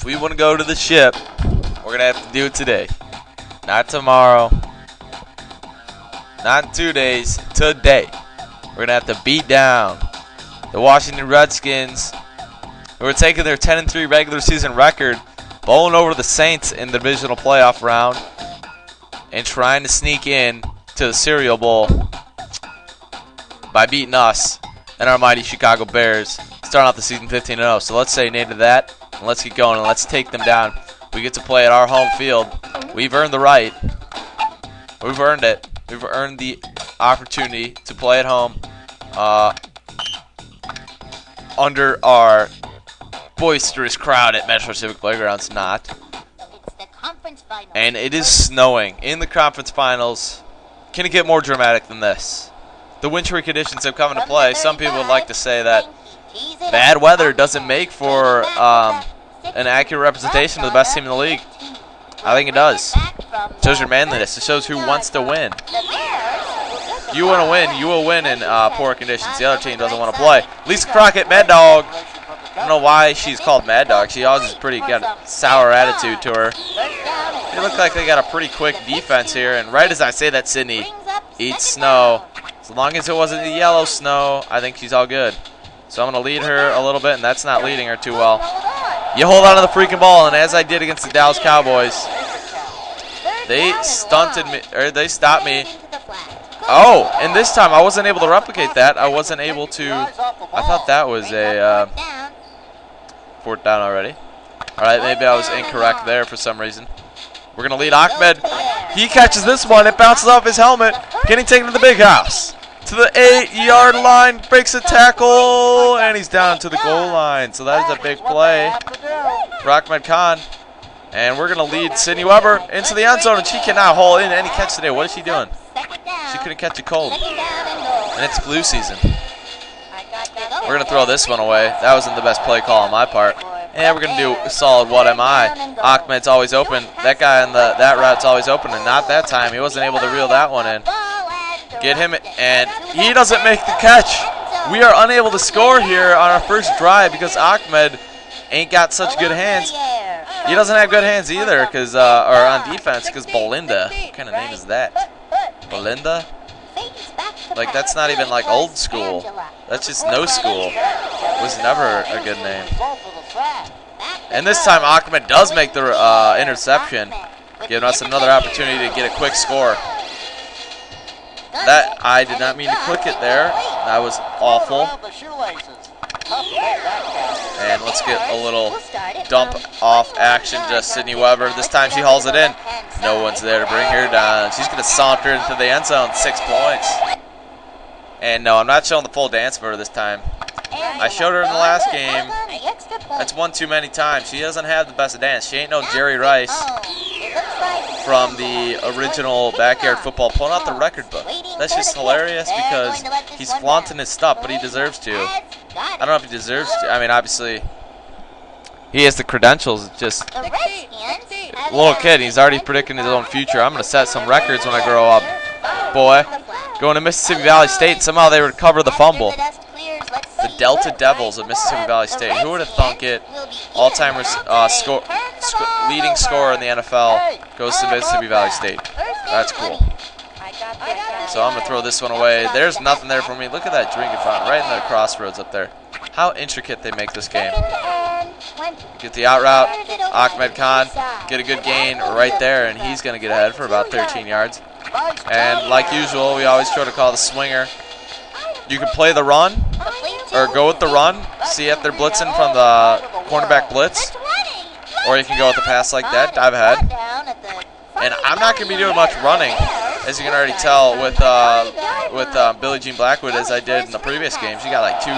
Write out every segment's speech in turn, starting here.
If we want to go to the ship, we're going to have to do it today. Not tomorrow. Not in 2 days. Today. We're going to have to beat down the Washington Redskins, who are taking their 10-3 regular season record, bowling over the Saints in the divisional playoff round, and trying to sneak in to the Cereal Bowl by beating us and our mighty Chicago Bears, starting off the season 15-0. So let's say nay to that, and let's get going, and let's take them down. We get to play at our home field. We've earned the right. We've earned it. We've earned the opportunity to play at home under our boisterous crowd at Metro Civic Playgrounds. Not. And it is snowing in the conference finals. Can it get more dramatic than this? The wintry conditions have come into play. Some people would like to say that bad weather doesn't make for an accurate representation of the best team in the league. I think it does. It shows your manliness. It shows who wants to win. You want to win, you will win in poor conditions. The other team doesn't want to play. Lisa Crockett, Mad Dog. I don't know why she's called Mad Dog. She always has got a sour attitude to her. They look like they got a pretty quick defense here. And right as I say that, Sydney eats snow. As long as it wasn't the yellow snow, I think she's all good. So I'm going to lead her a little bit, and that's not leading her too well. You hold on to the freaking ball, and as I did against the Dallas Cowboys, they stunted me, or they stopped me. Oh, and this time I wasn't able to replicate that. I wasn't able to. I thought that was a fourth down already. All right, maybe I was incorrect there for some reason. We're going to lead Ahmed. He catches this one. It bounces off his helmet. Getting taken to the big house. To the 8-yard line. Breaks a tackle. And he's down to the goal line. So that is a big play for Ahmed Khan. And we're going to lead Sydney Weber into the end zone. And she cannot haul in any catch today. What is she doing? She couldn't catch a cold. And it's flu season. We're going to throw this one away. That wasn't the best play call on my part. And we're going to do a solid what am I. Ahmed's always open. That guy on that route's always open, and not that time. He wasn't able to reel that one in. Get him, and he doesn't make the catch. We are unable to score here on our first drive because Ahmed ain't got such good hands. He doesn't have good hands either, or on defense, because Belinda. What kind of name is that? Belinda? Like, that's not even like old school. That's just no school. It was never a good name. And this time Ahmed does make the interception, giving us another opportunity to get a quick score. That, I did not mean to click it there. That was awful. And let's get a little dump off action to Sydney Weber. This time she hauls it in. No one's there to bring her down. She's going to saunter into the end zone. 6 points. And no, I'm not showing the full dance for her this time. I showed her in the last game. That's one too many times. She doesn't have the best dance. She ain't no Jerry Rice from the original Backyard Football pulling out the record book. That's just hilarious because he's flaunting his stuff, but he deserves to. I don't know if he deserves to. I mean, obviously, he has the credentials. It's just a little kid. He's already predicting his own future. I'm going to set some records when I grow up. Boy, going to Mississippi Valley State. Somehow they recover the fumble. The Delta Devils of Mississippi Valley State. Who would have thunk it? All-time leading scorer in the NFL goes to Mississippi Valley State. That's cool. So I'm going to throw this one away. There's nothing there for me. Look at that drinking fountain right in the crossroads up there. How intricate they make this game. Get the out route. Ahmed Khan get a good gain right there, and he's going to get ahead for about 13 yards. And like usual, we always try to call the swinger. You can play the run, or go with the run, see if they're blitzing from the cornerback blitz, or you can go with the pass like that, dive ahead. And I'm not going to be doing much running, as you can already tell with Billie Jean Blackwood, as I did in the previous game. She got like 2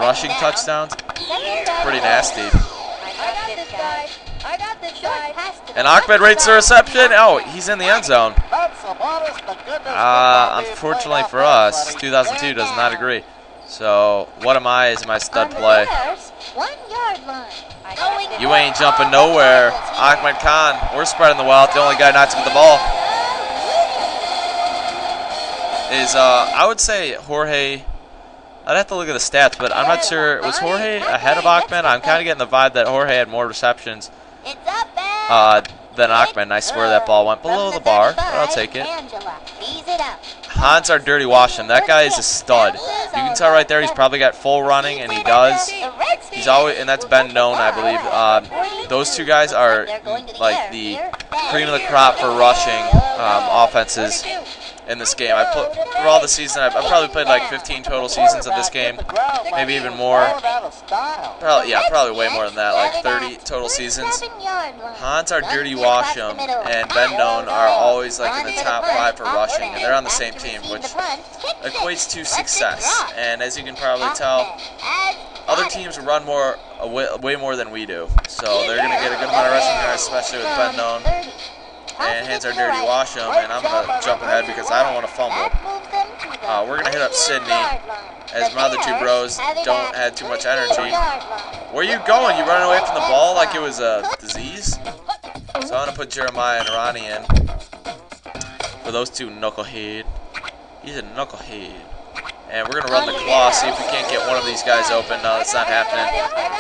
rushing touchdowns. Pretty nasty. And Ahmed rates the reception. Oh, he's in the end zone. Unfortunately for us, 2002 does not agree. So, what am I is my stud play. You ain't jumping nowhere. Ahmed Khan, we're spreading the wealth. The only guy not to get the ball is, I would say, Jorge. I'd have to look at the stats, but I'm not sure. Was Jorge ahead of Ahmed? I'm kind of getting the vibe that Jorge had more receptions than Ahmed, and I swear that ball went below the bar, but I'll take it. Hans, our dirty Washington. That guy is a stud. You can tell right there he's probably got full running, and he does. He's always, and that's Ben Known, I believe. Those two guys are like the cream of the crop for rushing offenses in this game. For all the season, I've probably played like 15 total seasons of this game, maybe even more. Probably way more than that, like 30 total seasons. Hans, our dirty Washam, and Ben Known are always like in the top 5 for rushing, and they're on the same team, which equates to success. And as you can probably tell, other teams run way more than we do, so they're going to get a good amount of rushing yards, especially with Ben Known. And Hands Are Dirty Washam, and I'm going to jump ahead because I don't want to fumble. We're going to hit up Sydney, as my other two bros don't have too much energy. Where are you going? You running away from the ball like it was a disease? So I'm going to put Jeremiah and Ronnie in for those two knucklehead. He's a knucklehead. And we're going to run the claw, see if we can't get one of these guys open. No, that's not happening.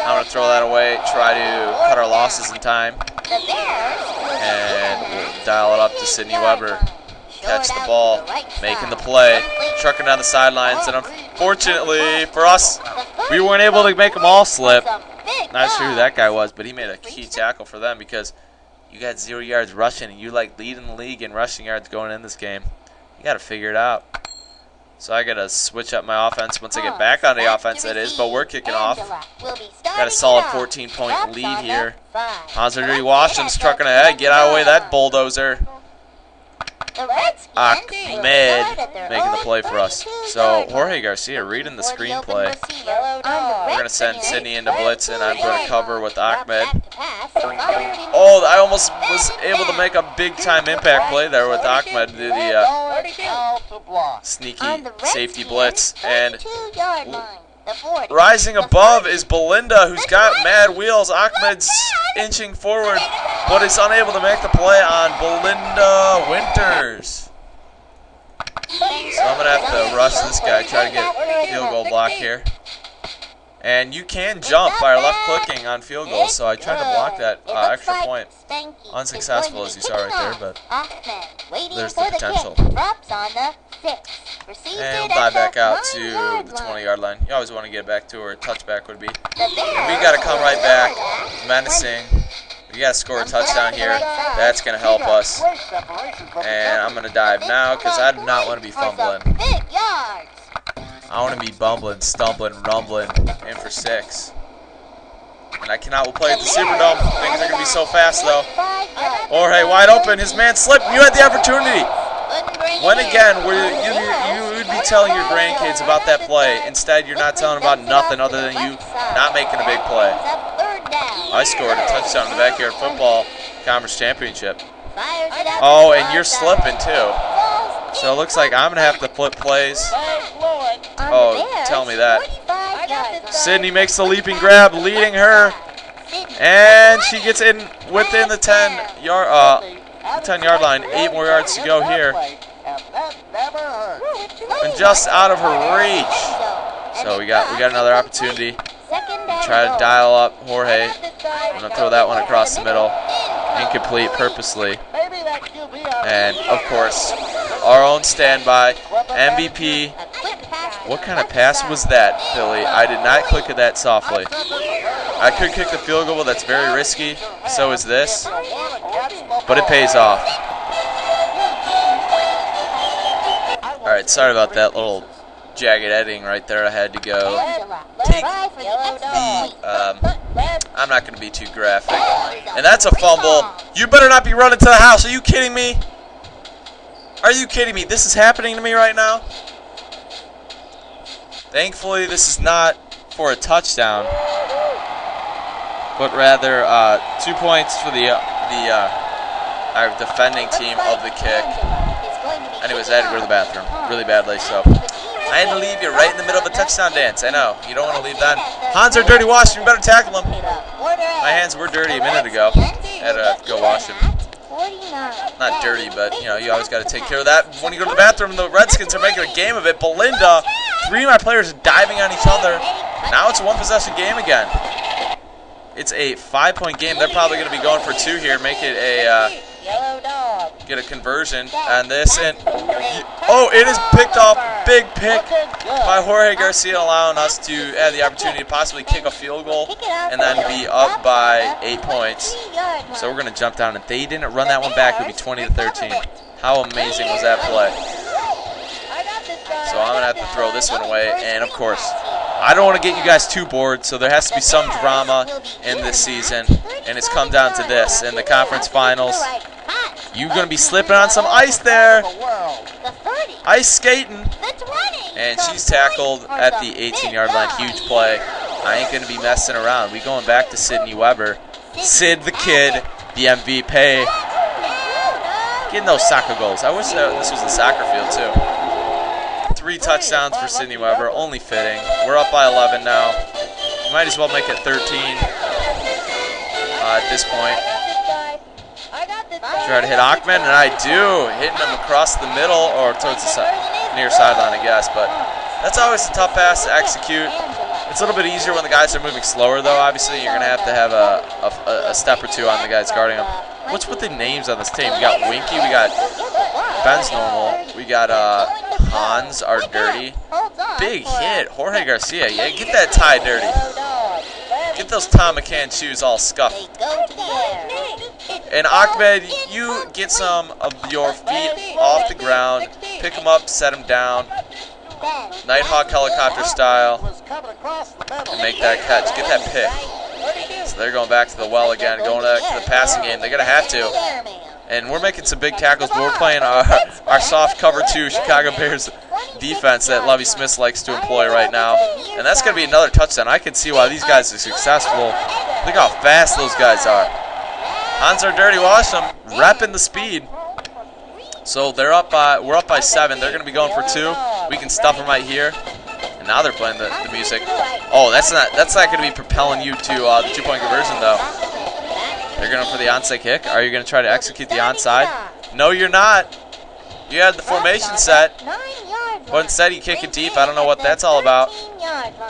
I'm going to throw that away, try to cut our losses in time. And we'll dial it up to Sidney Weber. Catch the ball, making the play, trucking down the sidelines. And unfortunately for us, we weren't able to make them all slip. Not sure who that guy was, but he made a key tackle for them because you got 0 yards rushing, and you like leading the league in rushing yards going in this game. You got to figure it out. So I got to switch up my offense once I get back on the offense, that is, but we're kicking off. Got a solid 14-point lead here. Hanser Dirty Washington's trucking ahead. Get out of the way of that bulldozer. Ahmed making the play for us. So Jorge Garcia reading the screenplay. We're going to send Sydney into blitz, and I'm going to cover with Ahmed. Oh, I almost was able to make a big-time impact play there with Ahmed. Do the sneaky safety blitz. And rising above is Belinda, who's got mad wheels. Ahmed's inching forward, but is unable to make the play on Belinda Winters. So I'm going to have to rush this guy, try to get field goal block here. And you can jump by left-clicking on field goals, so I tried to block that extra point. Unsuccessful, as you saw right there, but there's the potential. And we'll dive back out to the 20-yard line. You always want to get back to where a touchback would be. And we got to come right back, menacing. We got to score a touchdown here. That's going to help us. And I'm going to dive now because I do not want to be fumbling. I want to be bumbling, stumbling, rumbling, in for 6. And I cannot. We'll play at the Superdome. Things are going to be so fast, though. Jorge wide open. His man slipped. You had the opportunity. When again, you would be telling your grandkids about that play. Instead, you're not telling about nothing other than you not making a big play. I scored a touchdown in the Backyard Football Conference Championship. Oh, and you're slipping, too. So it looks like I'm going to have to flip plays. Oh, tell me that. Sydney makes the leaping grab, leading her. And she gets in within the 10-yard line. 8 more yards to go here. And just out of her reach. So we got another opportunity. Try to dial up Jorge. I'm going to throw that one across the middle. Incomplete purposely. And, of course, our own standby MVP. What kind of pass was that, Billy? I did not click at that softly. I could kick the field goal, but that's very risky. So is this. But it pays off. Alright, sorry about that little jagged editing right there. I had to go take the, I'm not going to be too graphic. And that's a fumble. You better not be running to the house. Are you kidding me? Are you kidding me? This is happening to me right now? Thankfully, this is not for a touchdown, but rather 2 points for our defending team of the kick. Anyways, I had to go to the bathroom really badly, so I had to leave you right in the middle of a touchdown dance. I know, you don't want to leave that. Hands are dirty, wash him. You better tackle him. My hands were dirty a minute ago. I had to go wash him. Not dirty, but, you know, you always got to take care of that. When you go to the bathroom, the Redskins are making a game of it. Belinda, 3 of my players are diving on each other. Now it's a one-possession game again. It's a 5-point game. They're probably going to be going for 2 here, make it a get a conversion on this. And oh, it is picked off. Big pick by Jorge Garcia, allowing us to have the opportunity to possibly kick a field goal and then be up by 8 points. So we're going to jump down. If they didn't run that one back, it would be 20-13. How amazing was that play? So I'm going to have to throw this one away. And, of course, I don't want to get you guys too bored, so there has to be some drama in this season. And it's come down to this. In the conference finals, you're going to be slipping on some ice there. Ice skating. And she's tackled at the 18-yard line. Huge play. I ain't going to be messing around. We going back to Sydney Weber. Sid the Kid, the MVP. Getting those soccer goals. I wish this was the soccer field, too. 3 touchdowns for Sydney Weber. Only fitting. We're up by 11 now. We might as well make it 13 at this point. Try to hit Ahmed, and I do. Hitting him across the middle or towards the near sideline, I guess. But that's always a tough pass to execute. It's a little bit easier when the guys are moving slower, though. Obviously, you're going to have a step or 2 on the guys guarding them. What's with the names on this team? We got Winky, we got Ben's normal, we got Hans, our dirty. Big hit, Jorge Garcia. Yeah, get that tie dirty. Get those Tom McCann shoes all scuffed. And Ahmed, you get some of your feet off the ground, pick them up, set them down, Nighthawk helicopter style, and make that catch. Get that pick. So they're going back to the well again, going back to the passing game. They're going to have to. And we're making some big tackles, but we're playing our soft cover 2 Chicago Bears defense that Lovie Smith likes to employ right now. And that's going to be another touchdown. I can see why these guys are successful. Look how fast those guys are. Hans are dirty. Watch them repping the speed. So they're up by, we're up by 7. They're going to be going for 2. We can stuff them right here. And now they're playing the music. Oh, that's not going to be propelling you to the 2-point conversion, though. They're going for the onside kick. Are you going to try to execute the onside? No, you're not. You had the formation set, but instead you kick it deep. I don't know what that's all about.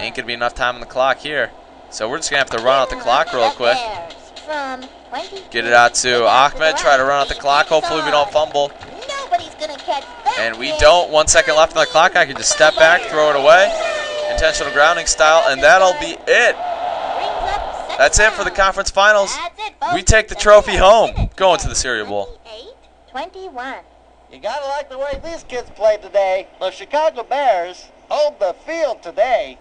Ain't going to be enough time on the clock here. So we're just going to have to run out the clock real quick. Get it out to Ahmed. Try to run out the clock. Hopefully we don't fumble. And we don't. 1 second left on the clock. I can just step back, throw it away. Intentional grounding style, and that'll be it. That's it for the conference finals. We take the trophy home. Going to the Cereal Bowl. 21. You gotta like the way these kids played today. The Chicago Bears hold the field today.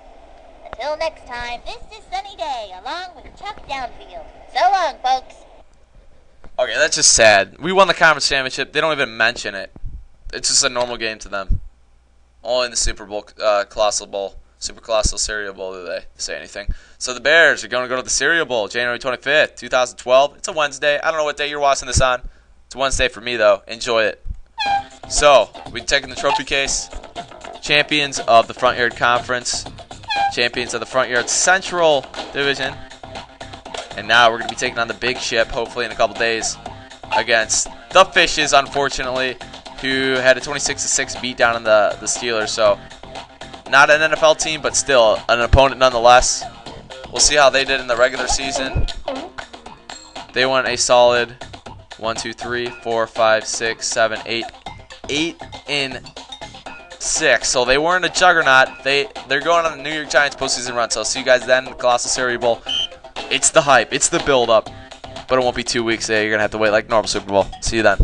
Until next time, this is Sunny Day, along with Chuck Downfield. So long, folks. Okay, that's just sad. We won the conference championship. They don't even mention it. It's just a normal game to them. Only in the Super Bowl, Colossal Bowl. Super Colossal Cereal Bowl, do they say anything. So the Bears are going to go to the Cereal Bowl, January 25th, 2012. It's a Wednesday. I don't know what day you're watching this on. It's a Wednesday for me, though. Enjoy it. So, we've taken the trophy case. Champions of the Frontyard Conference. Champions of the Frontyard Central Division. And now we're going to be taking on the big ship, hopefully in a couple days, against the Fishes, unfortunately, who had a 26-6 beatdown on the Steelers. So, not an NFL team, but still an opponent nonetheless. We'll see how they did in the regular season. They went a solid 1, 2, 3, 4, 5, 6, 7, 8. 8-6. So they weren't a juggernaut. They're going on the New York Giants postseason run. So I'll see you guys then in the Colossal Cereal Bowl. It's the hype. It's the build-up. But it won't be 2 weeks there. You're going to have to wait like normal Super Bowl. See you then.